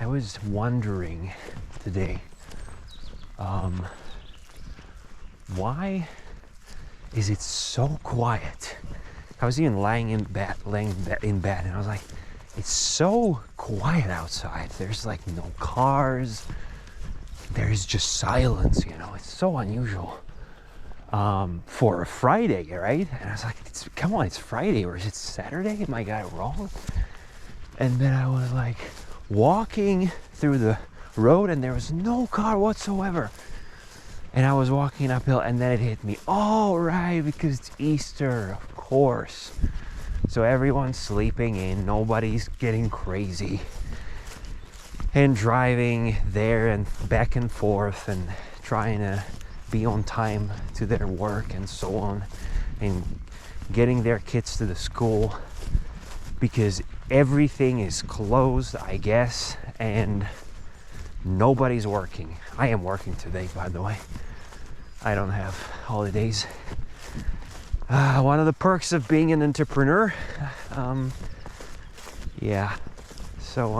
was wondering today, why is it so quiet? I was even laying in bed, and I was like, it's so quiet outside. There's like no cars. There's just silence, you know. It's so unusual for a Friday, right? And I was like, come on, it's Friday, or is it Saturday? Am I got it wrong? And then I was like walking through the road, and there was no car whatsoever. And I was walking uphill, and then it hit me. Oh, right, because it's Easter, of course. So everyone's sleeping in, nobody's getting crazy and driving there and back and forth and trying to be on time to their work and so on, and getting their kids to the school because everything is closed, I guess, and nobody's working. I am working today, by the way. I don't have holidays. One of the perks of being an entrepreneur. Yeah. So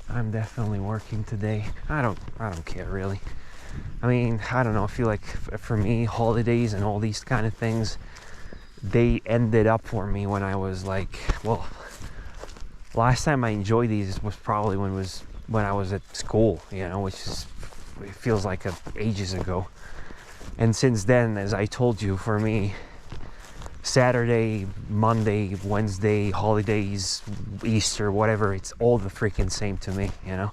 I'm definitely working today. I don't care really. I mean, I don't know. I feel like for me, holidays and all these kind of things, they ended up for me when I was like, well, last time I enjoyed these was probably when I was at school, you know, which is, it feels like ages ago. And since then, as I told you, for me, Saturday, Monday, Wednesday, holidays, Easter, whatever, it's all the freaking same to me, you know.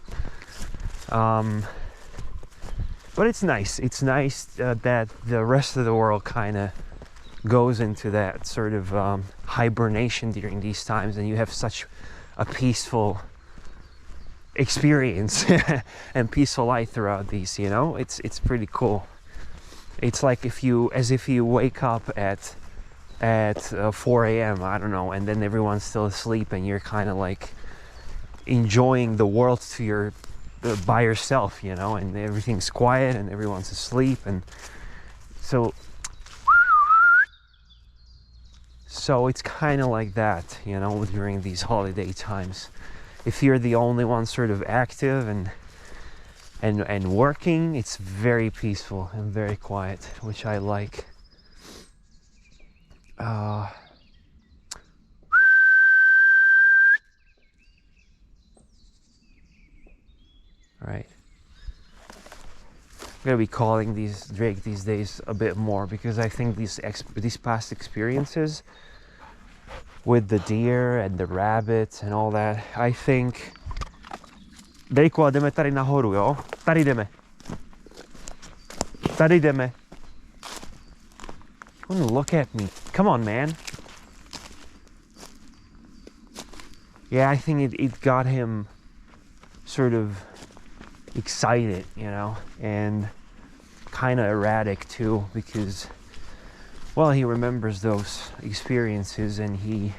But it's nice. It's nice that the rest of the world kind of goes into that sort of hibernation during these times, and you have such a peaceful experience and peaceful life throughout these, you know. It's pretty cool. It's like if you wake up at 4 a.m. I don't know, and then everyone's still asleep, and you're kind of like enjoying the world by yourself, you know, and everything's quiet and everyone's asleep, and so it's kind of like that, you know, during these holiday times. If you're the only one sort of active and working, it's very peaceful and very quiet, which I like. Right. I'm gonna be calling Drake these days a bit more, because I think these past experiences with the deer and the rabbits and all that, I think. Drake, jdeme tady nahoru, jo? Tady jdeme. Tady jdeme. Wouldn't look at me. Come on, man. Yeah, I think it got him sort of excited, you know, and kind of erratic too, because, well, he remembers those experiences, and he's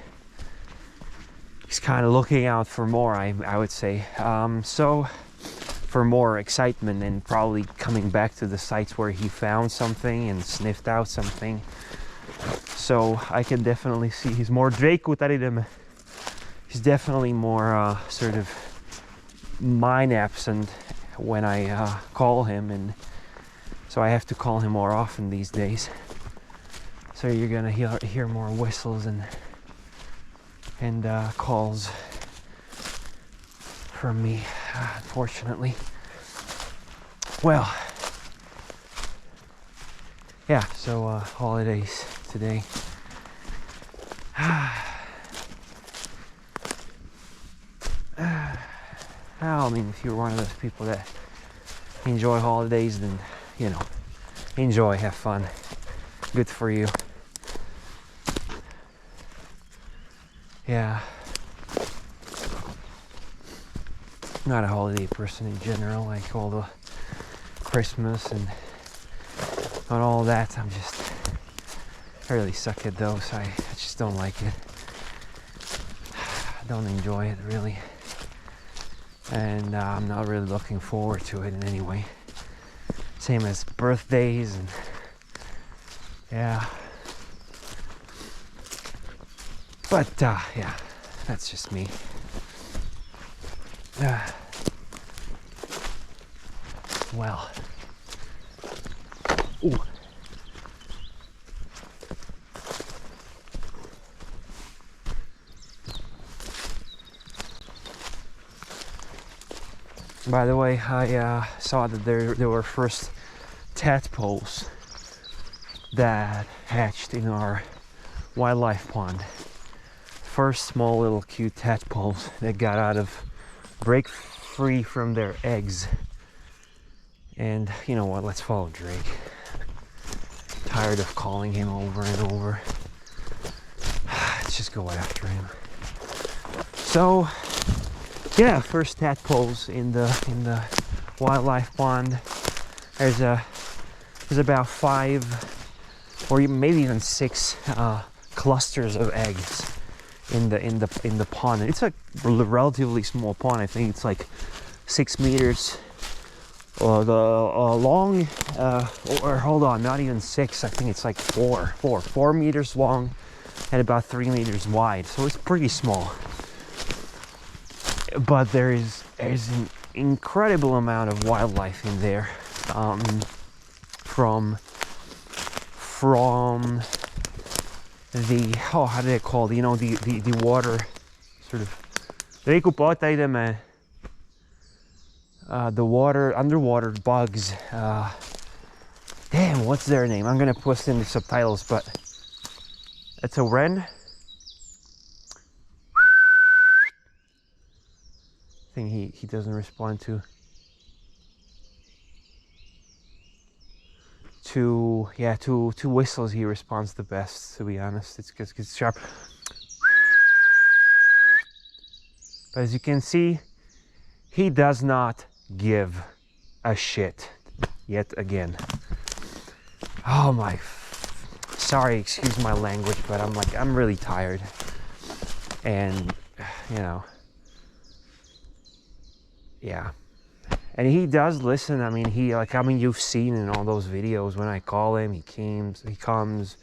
kind of looking out for more, I would say. So for more excitement, and probably coming back to the sites where he found something and sniffed out something. So I can definitely see he's more he's definitely more sort of mind absent when I call him, and so I have to call him more often these days. So you're gonna hear more whistles and calls from me, unfortunately. Well, yeah, so holidays today. I mean, if you're one of those people that enjoy holidays, then, you know, enjoy, have fun. Good for you. Yeah. Not a holiday person in general, like all the Christmas and all that. I really suck at those. I just don't like it. I don't enjoy it, really. And I'm not really looking forward to it in any way. Same as birthdays, and yeah. But yeah, that's just me. Well. Ooh. By the way, I saw that there were first tadpoles that hatched in our wildlife pond. First small little cute tadpoles that got out of, break free from their eggs. And you know what, let's follow Drake. Tired of calling him over and over. Let's just go after him. So yeah, first tadpoles in the wildlife pond. There's about 5 or maybe even 6 clusters of eggs in the pond. And it's a relatively small pond. I think it's like 6 meters long, or hold on, not even 6. I think it's like 4 meters long and about 3 meters wide. So it's pretty small. But there's an incredible amount of wildlife in there, from the, oh, how do they call it? You know, the water sort of the water, underwater bugs. Damn, what's their name? I'm gonna post in the subtitles, but it's a wren. Thing he doesn't respond to whistles. He responds the best, to be honest. It's sharp. But as you can see, he does not give a shit yet again. Oh my, sorry, excuse my language, but I'm really tired, and you know. Yeah, and he does listen. I mean, you've seen in all those videos when I call him, he comes,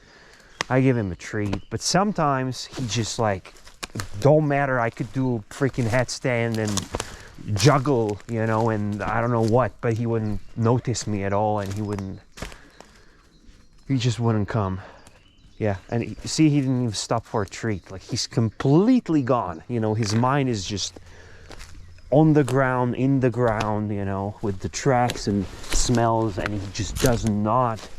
I give him a treat. But sometimes he just like, don't matter, I could do a freaking headstand and juggle, you know, and I don't know what, but he wouldn't notice me at all, and he just wouldn't come. Yeah, and he didn't even stop for a treat. Like, he's completely gone, you know, his mind is just on the ground, in the ground, you know, with the tracks and smells, and he just does not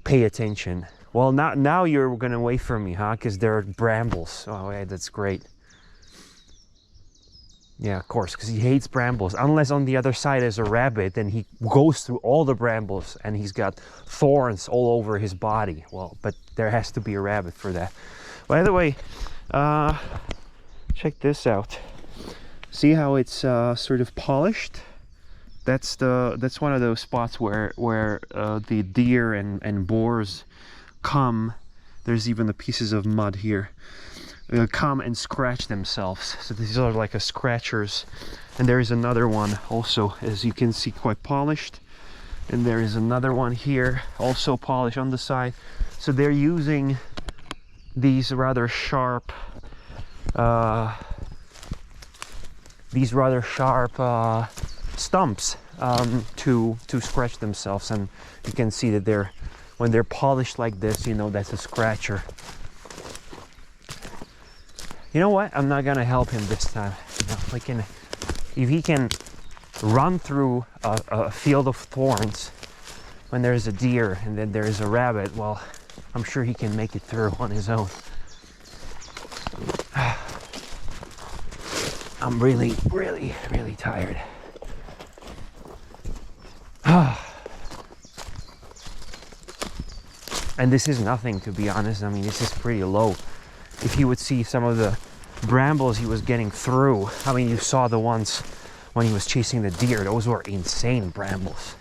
pay attention. Well, now you're gonna wait for me, huh? Because there are brambles. Oh, yeah, that's great. Yeah, of course, because he hates brambles. Unless on the other side is a rabbit, then he goes through all the brambles, and he's got thorns all over his body. Well, but there has to be a rabbit for that. By the way, check this out. See how it's sort of polished? That's one of those spots where the deer and boars come. There's even the pieces of mud here. Come and scratch themselves. So these are like a scratchers. And there is another one also, as you can see, quite polished. And there is another one here, also polished on the side. So they're using these rather sharp stumps to scratch themselves, and you can see that when they're polished like this, you know, that's a scratcher. You know what? I'm not gonna help him this time. You know, if he can run through a field of thorns when there's a deer and then there's a rabbit, well, I'm sure he can make it through on his own. I'm really, really, really tired. And this is nothing, to be honest. I mean, this is pretty low. If you would see some of the brambles he was getting through, I mean, you saw the ones when he was chasing the deer. Those were insane brambles.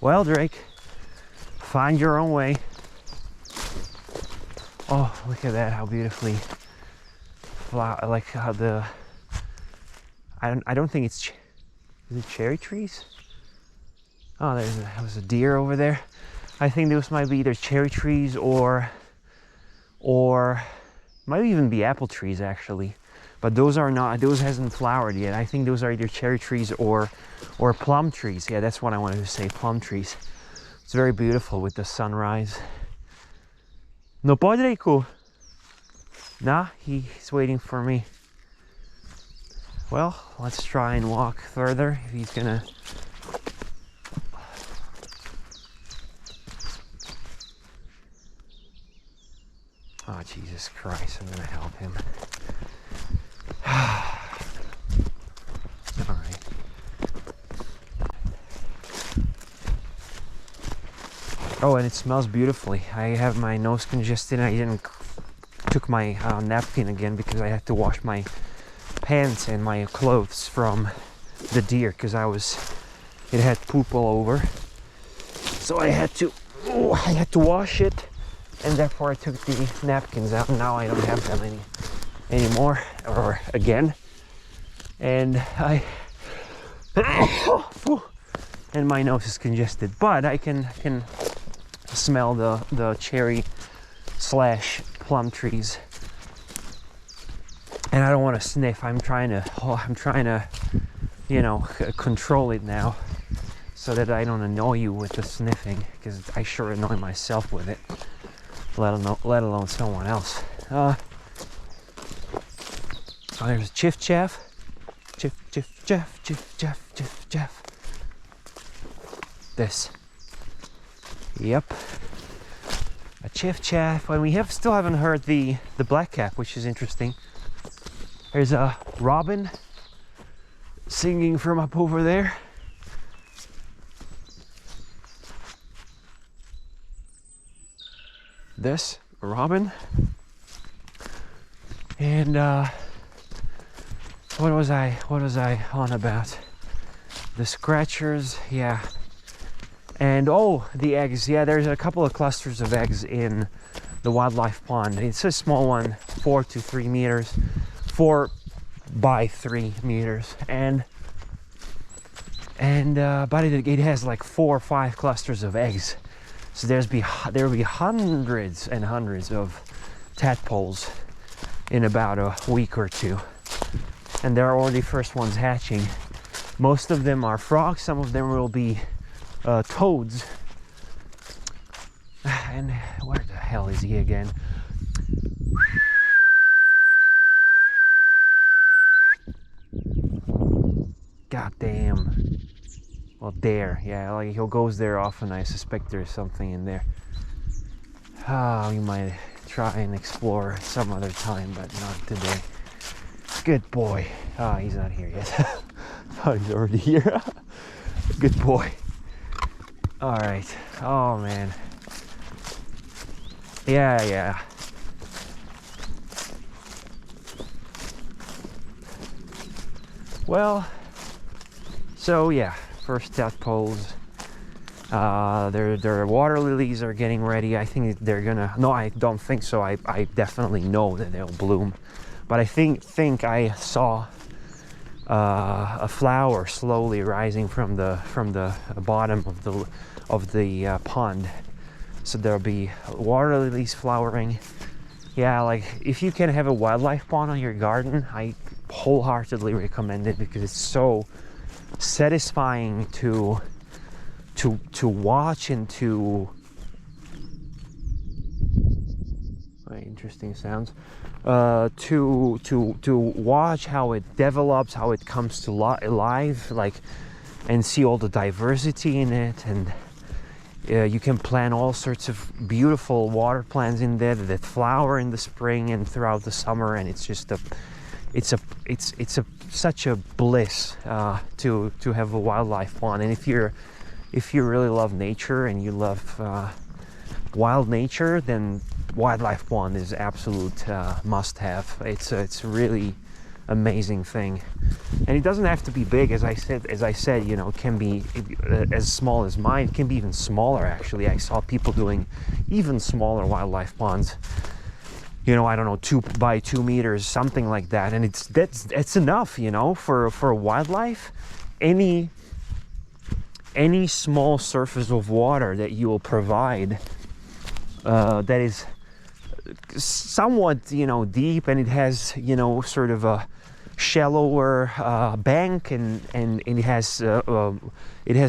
Well, Drake, find your own way. Oh, look at that, how beautifully like how the I don't think it's, is it cherry trees? Oh, there was a deer over there. I think those might be either cherry trees or might even be apple trees, actually. but those are not, those hasn't flowered yet. I think those are either cherry trees or plum trees. Yeah, that's what I wanted to say, plum trees. It's very beautiful with the sunrise. No podrejku. Nah, he's waiting for me. Well, let's try and walk further if he's gonna. Oh, Jesus Christ, I'm gonna help him. Alright. Oh, and it smells beautifully. I have my nose congested and I took my napkin again because I had to wash my pants and my clothes from the deer because it had poop all over. So I had to wash it. And therefore I took the napkins out, and now I don't have them anymore, or again. And and my nose is congested, but I can smell the cherry / plum trees. And I don't want to sniff. I'm trying to, you know, control it now, so that I don't annoy you with the sniffing, because I sure annoy myself with it. Let alone someone else. Oh, there's a chiff chaff. Chiff chaff, chiff chaff, chiff chaff. This. Yep. A chiff chaff. And we still haven't heard the blackcap, which is interesting. There's a robin singing from up over there. This robin. And what was I on about? The scratchers, yeah. And oh, the eggs, yeah, there's a couple of clusters of eggs in the wildlife pond. It's a small one, 4 to 3 meters, 4 by 3 meters, and but it has like 4 or 5 clusters of eggs. So there will be hundreds and hundreds of tadpoles in about a week or two. And there are already first ones hatching. Most of them are frogs, some of them will be toads. And where the hell is he again? God damn. Well, there, yeah, like he goes there often. I suspect there's something in there. We might try and explore some other time, but not today. Good boy. He's not here yet. Oh, he's already here. Good boy. All right. Oh man. Yeah. Well, so yeah. First tadpoles. Their water lilies are getting ready. I think they're gonna. No, I don't think so. I definitely know that they'll bloom, but I think I saw a flower slowly rising from the bottom of the pond. So there'll be water lilies flowering. Yeah, like if you can have a wildlife pond on your garden, I wholeheartedly recommend it because it's so satisfying to watch and to interesting sounds to watch how it develops, how it comes to life, like, and see all the diversity in it. And you can plant all sorts of beautiful water plants in there that flower in the spring and throughout the summer, and it's just such a bliss to have a wildlife pond. And if you really love nature and you love wild nature, then wildlife pond is absolute must-have. It's really amazing thing, and it doesn't have to be big. As I said, you know, it can be as small as mine. It can be even smaller. Actually, I saw people doing even smaller wildlife ponds. You know, I don't know, 2 by 2 meters, something like that, and that's enough. You know, for wildlife, any small surface of water that you will provide that is somewhat, deep, and it has, sort of a shallower bank, and it has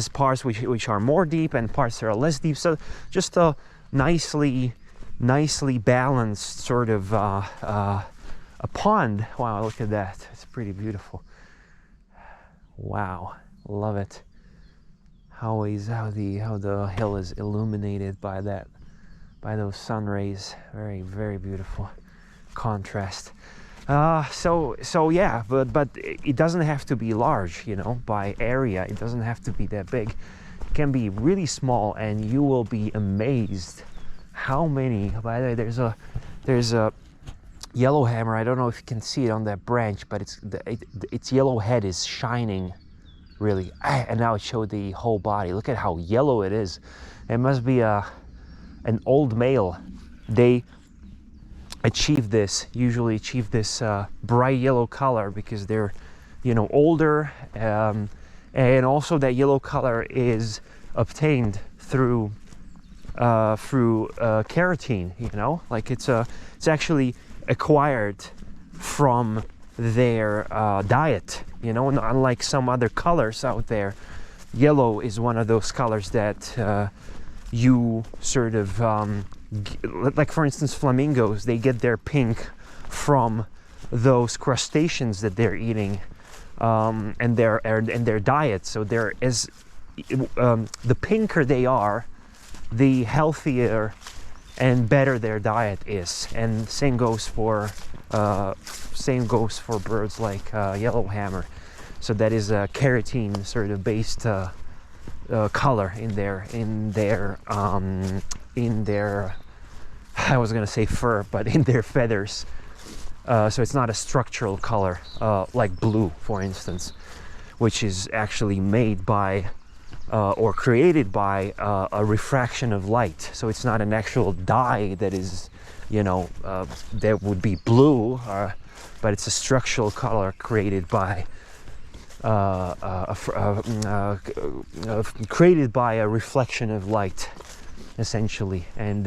parts which are more deep and parts that are less deep. So just a nicely balanced sort of a pond. Wow, look at that! It's pretty beautiful. Wow, love it. How the hill is illuminated by those sun rays. Very, very beautiful contrast. So yeah, but it doesn't have to be large, by area. It doesn't have to be that big. It can be really small, and you will be amazed how many. By the way, there's a yellow hammer. I don't know if you can see it on that branch, but its yellow head is shining, really. And now it showed the whole body. Look at how yellow it is. It must be an old male. They usually achieve this bright yellow color because they're, older, and also that yellow color is obtained through keratin. Like it's actually acquired from their diet. Unlike some other colors out there, yellow is one of those colors that you sort of like, for instance, flamingos, they get their pink from those crustaceans that they're eating, and their diet. So the pinker they are, the healthier and better their diet is. And same goes for birds like yellowhammer. So that is a keratin sort of based color in their I was gonna say fur, but in their feathers. So it's not a structural color like blue, for instance, which is actually made by or created by a refraction of light. So it's not an actual dye that is, that would be blue, but it's a structural color created by a reflection of light, essentially, and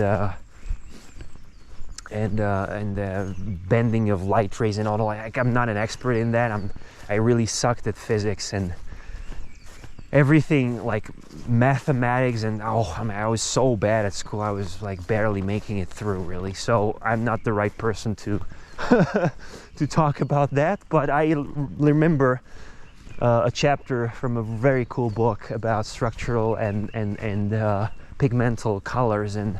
bending of light rays and all. I'm not an expert in that. I really sucked at physics and everything, like mathematics, and I was so bad at school. I was like barely making it through, really. So I'm not the right person to to talk about that. But I remember a chapter from a very cool book about structural and pigmental colors, and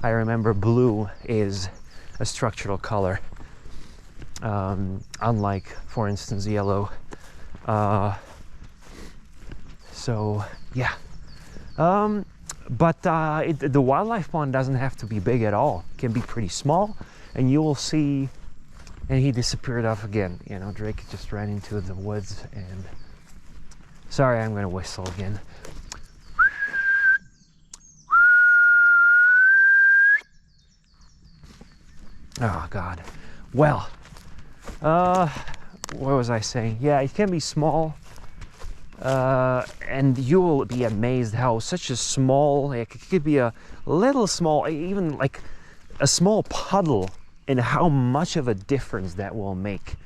I remember blue is a structural color, unlike, for instance, yellow. So yeah, but the wildlife pond doesn't have to be big at all. It can be pretty small, and you will see. And he disappeared off again. Drake just ran into the woods, and sorry, I'm gonna whistle again. Oh God. Well, what was I saying? Yeah, it can be small, and you will be amazed how such a small, like, it could be a little small, even like a small puddle, and how much of a difference that will make.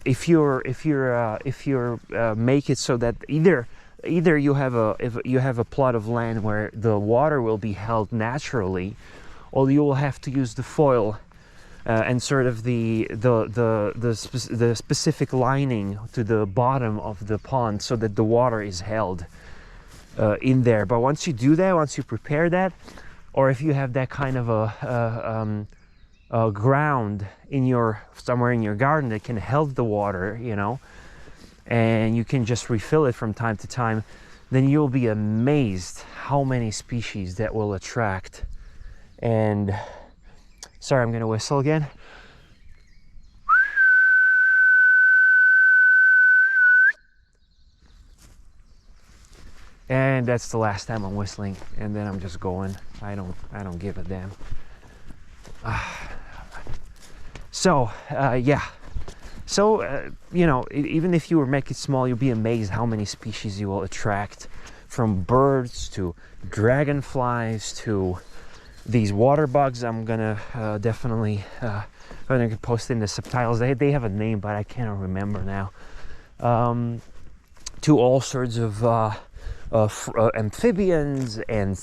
If you're make it so that either you have a plot of land where the water will be held naturally, or you will have to use the foil and sort of the specific lining to the bottom of the pond so that the water is held in there. But once you do that, once you prepare that, or if you have that kind of a ground somewhere in your garden that can hold the water, and you can just refill it from time to time, then you'll be amazed how many species that will attract. And sorry, I'm gonna whistle again. And that's the last time I'm whistling, and then I'm just going. I don't give a damn. So yeah. So even if you make it small, you'll be amazed how many species you will attract, from birds to dragonflies to these water bugs. I'm gonna definitely post in the subtitles. They have a name, but I can't remember now. To all sorts of amphibians and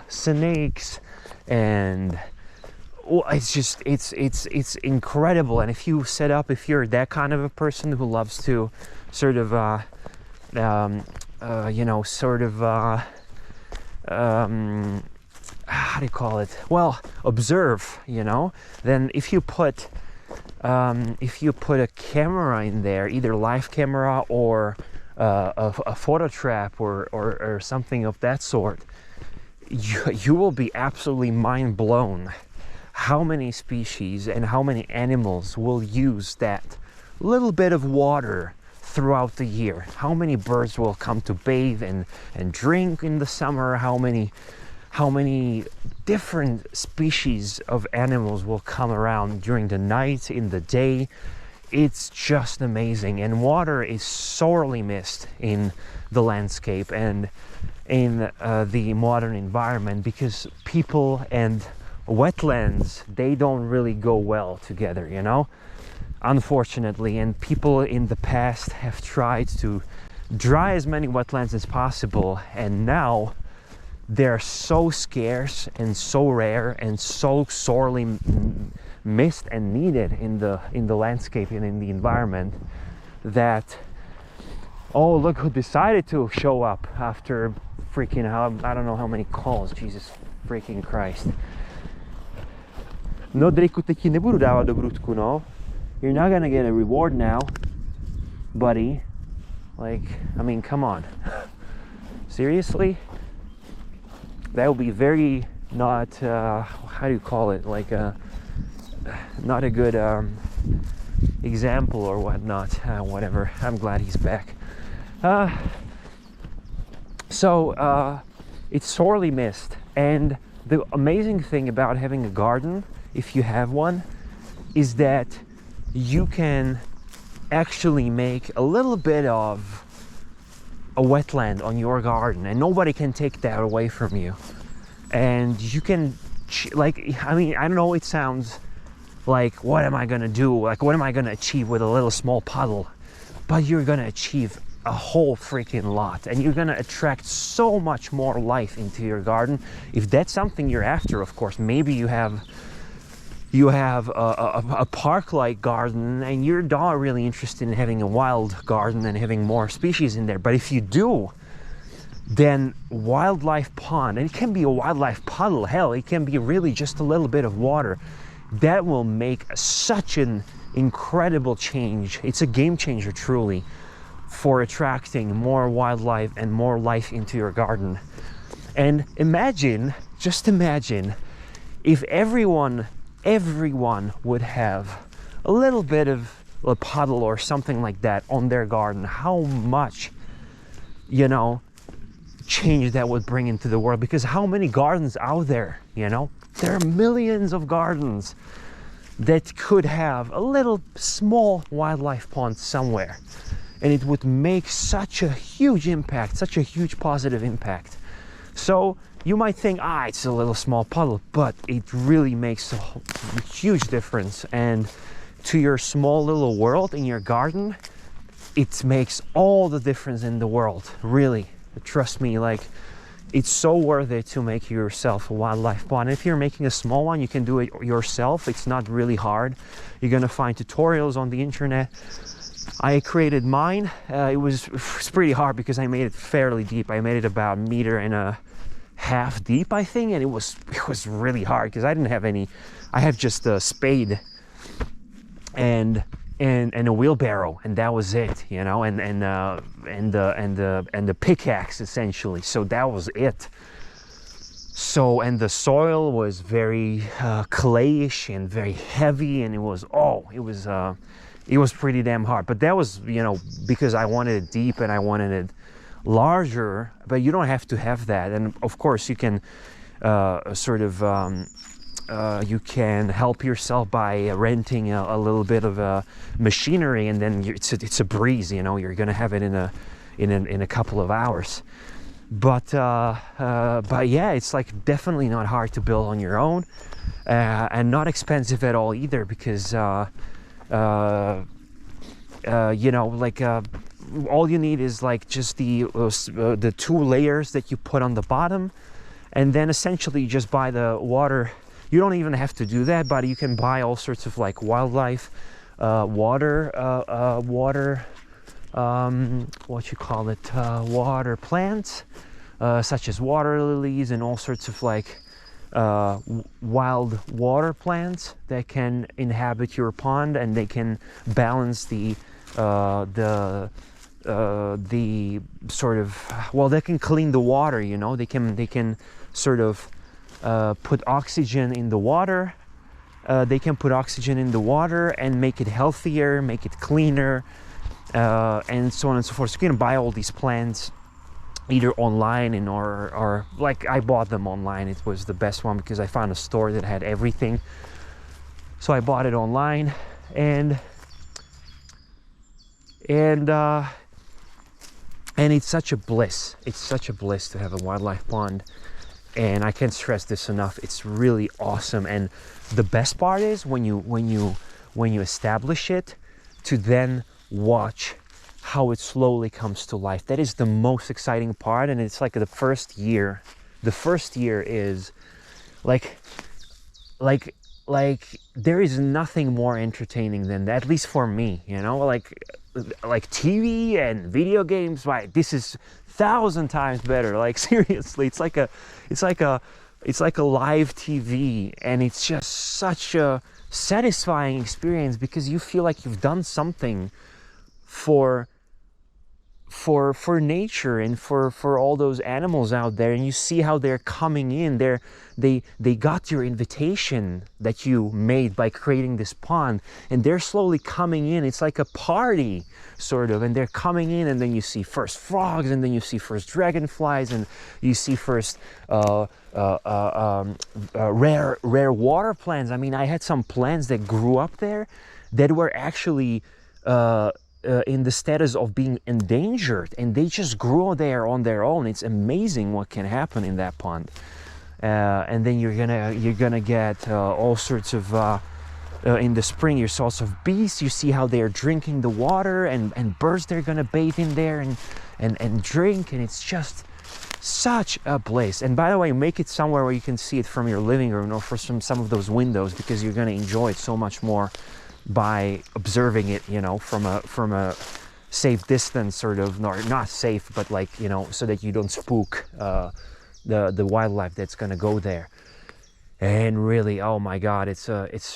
snakes, and it's just it's incredible. And if you're that kind of a person who loves to sort of how do you call it? Well, observe, then if you put a camera in there, either live camera or a photo trap or something of that sort, you will be absolutely mind blown how many species and how many animals will use that little bit of water throughout the year. How many birds will come to bathe and drink in the summer? How many different species of animals will come around during the night, in the day. It's just amazing. And water is sorely missed in the landscape and in the modern environment, because people and wetlands, they don't really go well together, unfortunately. And people in the past have tried to dry as many wetlands as possible, and now they're so scarce and so rare and so sorely missed and needed in the landscape and in the environment that, oh, look who decided to show up after freaking I don't know how many calls. Jesus freaking Christ. No, Driku, teď ti nebudu dávat do brudku, no. You're not gonna get a reward now, buddy. Like, I mean, come on. Seriously? That would be very not, how do you call it? Like, not a good example or whatnot. Whatever. I'm glad he's back. So it's sorely missed. And the amazing thing about having a garden, if you have one, is that you can actually make a little bit of a wetland on your garden, and nobody can take that away from you. And you can, I know it sounds like, what am I gonna do? Like, what am I gonna achieve with a little small puddle? But you're gonna achieve a whole freaking lot, and you're gonna attract so much more life into your garden. If that's something you're after, of course. Maybe you have a park-like garden and you're not really interested in having a wild garden and having more species in there. But if you do, then wildlife pond, and it can be a wildlife puddle, hell, it can be really just a little bit of water, that will make such an incredible change. It's a game changer, truly, for attracting more wildlife and more life into your garden. And just imagine if everyone would have a little bit of a puddle or something like that on their garden, how much, change that would bring into the world. Because how many gardens out there, there are millions of gardens that could have a little small wildlife pond somewhere, and it would make such a huge impact, such a huge positive impact. So you might think, it's a little small puddle, but it really makes a huge difference. And to your small little world in your garden, it makes all the difference in the world, really. Trust me, like, it's so worth it to make yourself a wildlife pond. And if you're making a small one, you can do it yourself. It's not really hard. You're gonna find tutorials on the internet. I created mine. It was pretty hard because I made it fairly deep. I made it about 1.5 meters deep, I think, and it was really hard because I didn't have any. I have just a spade and a wheelbarrow, and that was it, and the pickaxe, essentially. So that was it. So, and the soil was very clayish and very heavy, and it was pretty damn hard. But that was, because I wanted it deep and I wanted it larger. But you don't have to have that. And of course, you can you can help yourself by renting a little bit of machinery, and then it's a breeze. You're gonna have it in a couple of hours. but yeah, it's like definitely not hard to build on your own, and not expensive at all either, because you know, like all you need is like just the 2 layers that you put on the bottom, and then essentially you just buy the water. You don't even have to do that, but you can buy all sorts of like wildlife water what you call it, water plants, such as water lilies and all sorts of like wild water plants that can inhabit your pond, and they can balance the sort of, well, they can clean the water, you know, they can sort of put oxygen in the water. They can put oxygen in the water and make it healthier, make it cleaner, and so on and so forth. So you can buy all these plants either online or like I bought them online. It was the best one because I found a store that had everything. So I bought it online, and it's such a bliss. It's such a bliss to have a wildlife pond, and I can't stress this enough. It's really awesome. And the best part is when you establish it, to then watch how it slowly comes to life. That is the most exciting part. And it's like the first year is like there is nothing more entertaining than that, at least for me, you know, like TV and video games. Right, this is 1,000 times better. Like seriously, it's like a live TV, and it's just such a satisfying experience because you feel like you've done something for nature and for all those animals out there, and you see how they're coming in. They got your invitation that you made by creating this pond, and they're slowly coming in. It's like a party sort of, and they're coming in, and then you see first frogs, and then you see first dragonflies, and you see first rare water plants. I mean, I had some plants that grew up there that were actually in the status of being endangered, and they just grew there on their own. It's amazing what can happen in that pond. And then you're gonna get all sorts of in the spring, your sorts of bees. You see how they're drinking the water, and birds, they're gonna bathe in there and drink, and it's just such a bliss. And by the way, make it somewhere where you can see it from your living room or from some of those windows, because you're gonna enjoy it so much more by observing it, you know, from a safe distance, sort of, or not safe, but like, you know, so that you don't spook the wildlife that's going to go there. And really, oh my God, it's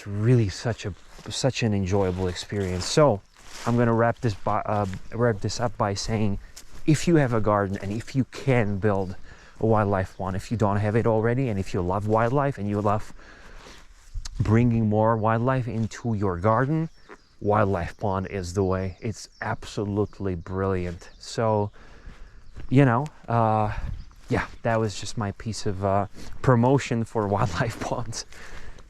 really such an enjoyable experience. So I'm going to wrap this up by saying, if you have a garden and if you can build a wildlife pond, if you don't have it already, and if you love wildlife and you love bringing more wildlife into your garden, wildlife pond is the way. It's absolutely brilliant. So, you know, yeah, that was just my piece of promotion for wildlife ponds,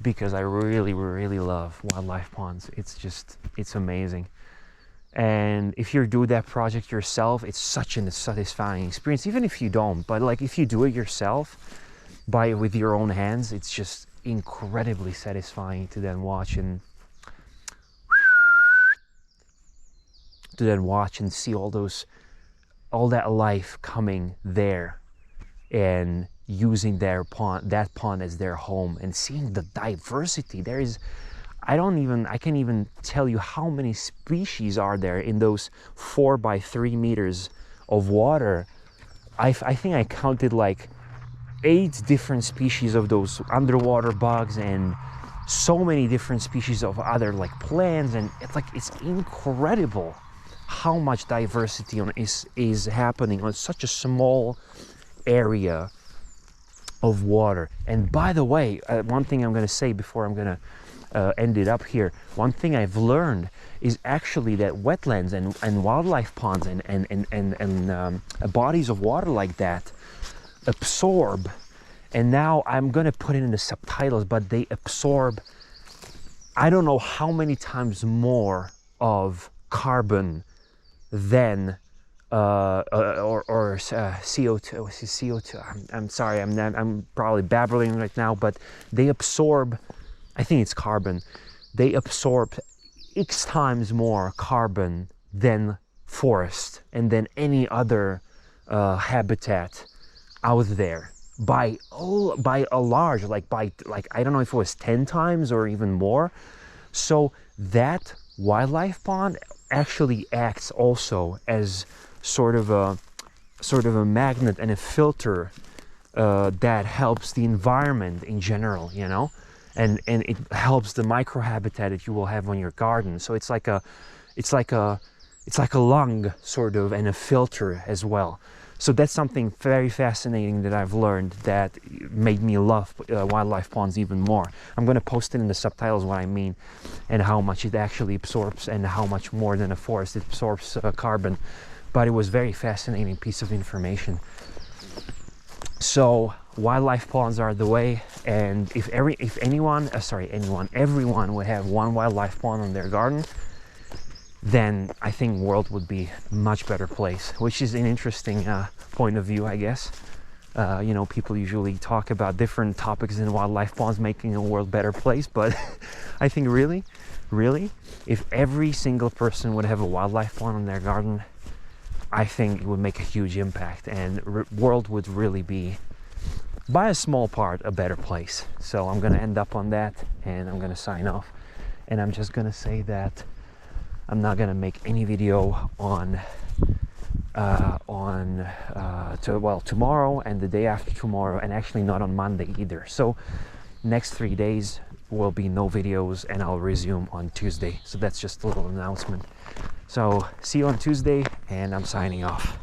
because I really, really love wildlife ponds. It's amazing. And if you do that project yourself, it's such a satisfying experience, even if you don't. But like, if you do it yourself with your own hands, it's just incredibly satisfying to then watch and see all that life coming there and using that pond as their home, and seeing the diversity. There is, I can't even tell you how many species are there in those 4 by 3 meters of water. I think I counted like 8 different species of those underwater bugs, and so many different species of other like plants, and it's incredible how much diversity is happening on such a small area of water. And by the way, one thing I'm going to say before I'm going to end it up here, one thing I've learned is actually that wetlands and wildlife ponds and bodies of water like that absorb, and now I'm going to put it in the subtitles, but they absorb, I don't know how many times more of carbon than CO2. CO2. I'm sorry, I'm probably babbling right now, but they absorb, I think it's carbon. They absorb X times more carbon than forest and than any other habitat out there by a large, like I don't know if it was 10 times or even more. So that wildlife pond actually acts also as sort of a magnet and a filter that helps the environment in general, you know, and it helps the microhabitat that you will have on your garden. So it's like a lung sort of, and a filter as well. So that's something very fascinating that I've learned that made me love wildlife ponds even more. I'm going to post it in the subtitles what I mean and how much it actually absorbs and how much more than a forest it absorbs carbon. But it was very fascinating piece of information. So wildlife ponds are the way, and if everyone would have one wildlife pond on their garden, then I think world would be a much better place, which is an interesting point of view, I guess. You know, people usually talk about different topics in wildlife ponds making a world better place, but I think really, if every single person would have a wildlife pond in their garden, I think it would make a huge impact, and world would really be, by a small part, a better place. So I'm gonna end up on that, and I'm gonna sign off, and I'm just gonna say that I'm not gonna make any video on tomorrow and the day after tomorrow, and actually not on Monday either. So next 3 days will be no videos, and I'll resume on Tuesday. So that's just a little announcement. So see you on Tuesday, and I'm signing off.